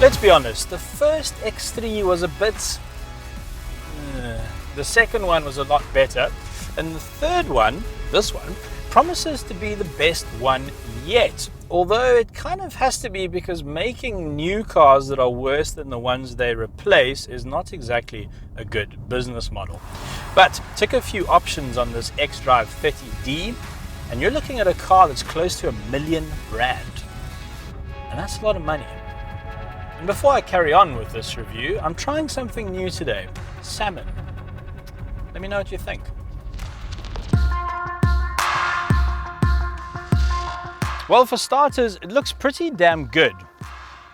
Let's be honest, the first X3 was a bit... the second one was a lot better, and the third one, this one, promises to be the best one yet. Although it kind of has to be, because making new cars that are worse than the ones they replace is not exactly a good business model. But tick a few options on this xDrive 30D and you're looking at a car that's close to R1 million. And that's a lot of money. And before I carry on with this review, I'm trying something new today, salmon. Let me know what you think. Well, for starters, it looks pretty damn good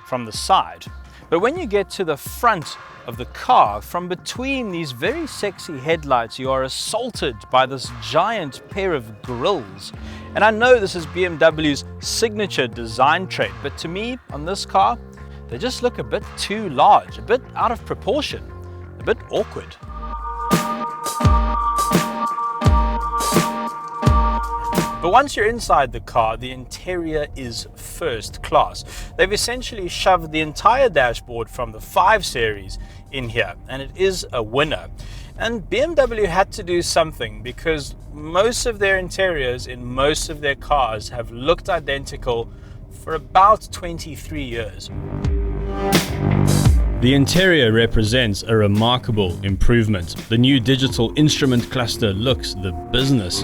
from the side. But when you get to the front of the car, from between these very sexy headlights, you are assaulted by this giant pair of grills. And I know this is BMW's signature design trait, but to me, on this car, they just look a bit too large, a bit out of proportion, a bit awkward. But once you're inside the car, the interior is first class. They've essentially shoved the entire dashboard from the 5 Series in here, and it is a winner. And BMW had to do something, because most of their interiors in most of their cars have looked identical for about 23 years. The interior represents a remarkable improvement. The new digital instrument cluster looks the business.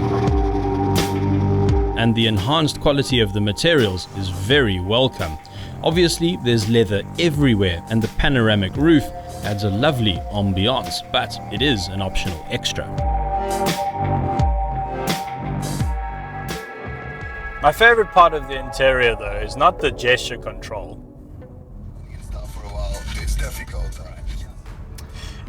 And the enhanced quality of the materials is very welcome. Obviously, there's leather everywhere, and the panoramic roof adds a lovely ambiance, but it is an optional extra. My favorite part of the interior, though, is not the gesture control.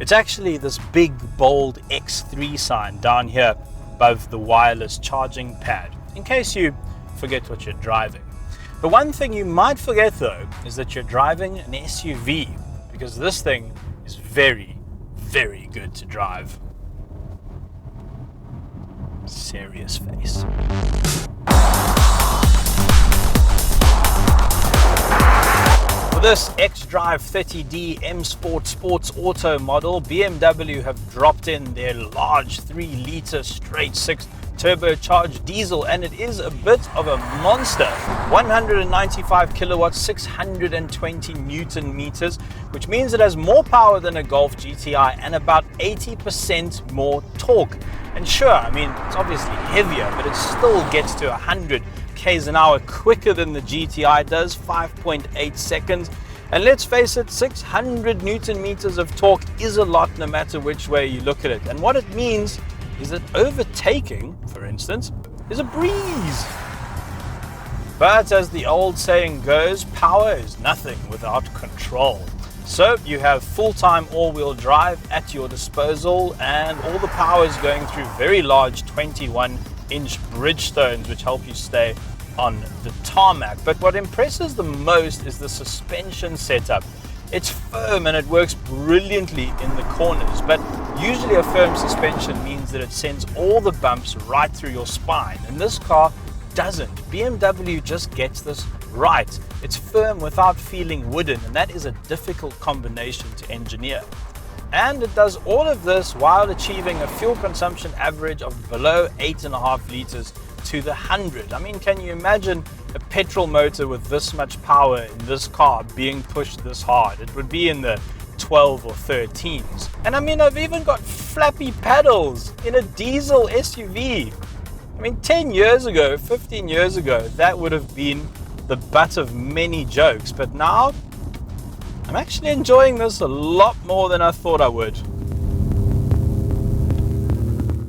It's actually this big, bold X3 sign down here above the wireless charging pad, in case you forget what you're driving. The one thing you might forget, though, is that you're driving an SUV, because this thing is very, very good to drive. Serious face. For this xDrive 30D M Sport Sports Auto model, BMW have dropped in their large 3-litre straight-6 turbocharged diesel, and it is a bit of a monster. 195 kilowatts, 620 Newton meters, which means it has more power than a Golf GTI and about 80% more torque. And sure, I mean, it's obviously heavier, but it still gets to 100 km an hour quicker than the GTI does, 5.8 seconds. And let's face it, 600 Newton meters of torque is a lot no matter which way you look at it. And what it means is that overtaking, for instance, is a breeze. But as the old saying goes, power is nothing without control. So you have full-time all-wheel drive at your disposal, and all the power is going through very large 21-inch Bridgestones, which help you stay on the tarmac. But what impresses the most is the suspension setup. It's firm and it works brilliantly in the corners, but usually a firm suspension means that it sends all the bumps right through your spine, and this car doesn't. BMW just gets this right. It's firm without feeling wooden, and that is a difficult combination to engineer. And it does all of this while achieving a fuel consumption average of below 8.5 liters to the 100. I mean, can you imagine a petrol motor with this much power in this car being pushed this hard? It would be in the 12 or 13s. And I mean, I've even got flappy paddles in a diesel SUV. I mean, 10 years ago, 15 years ago, that would have been the butt of many jokes. But now, I'm actually enjoying this a lot more than I thought I would.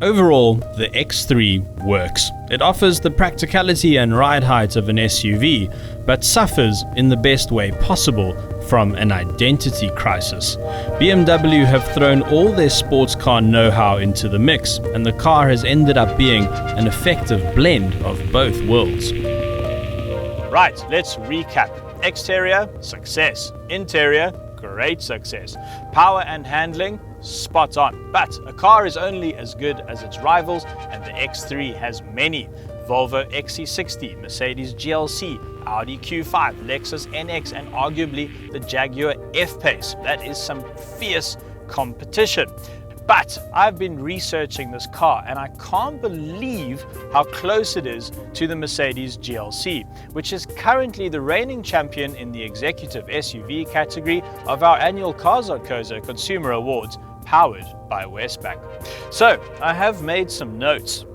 Overall, the X3 works. It offers the practicality and ride height of an SUV, but suffers in the best way possible from an identity crisis. BMW have thrown all their sports car know-how into the mix, and the car has ended up being an effective blend of both worlds. Right, let's recap. Exterior, success. Interior, great success. Power and handling, spot on. But a car is only as good as its rivals, and the X3 has many Volvo XC60, Mercedes GLC, Audi Q5, Lexus NX, and arguably the Jaguar F-Pace. That is some fierce competition. But I've been researching this car and I can't believe how close it is to the Mercedes GLC, which is currently the reigning champion in the executive SUV category of our annual Cars.co.za Consumer Awards, powered by Westbank. So I have made some notes.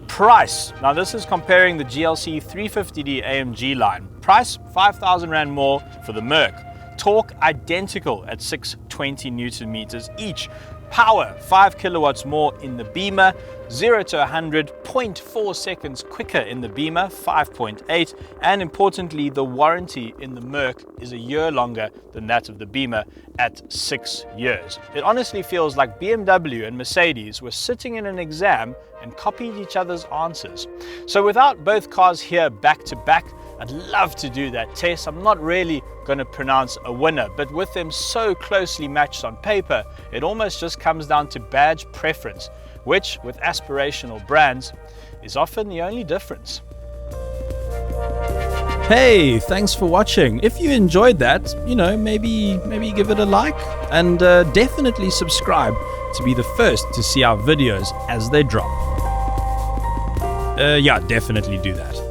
Price. Now this is comparing the GLC 350d AMG Line. Price, 5,000 Rand more for the Merc. Torque identical at 620 Newton meters each. Power 5 kilowatts more in the Beamer, 0 to 100 0.4 seconds quicker in the Beamer, 5.8, and importantly the warranty in the Merc is a year longer than that of the Beamer at 6 years. It honestly feels like BMW and Mercedes were sitting in an exam and copied each other's answers. So without both cars here back to back, I'd love to do that test. I'm not really going to pronounce a winner, but with them so closely matched on paper, it almost just comes down to badge preference, which with aspirational brands is often the only difference. Hey, thanks for watching. If you enjoyed that, maybe give it a like and definitely subscribe to be the first to see our videos as they drop. Yeah, definitely do that.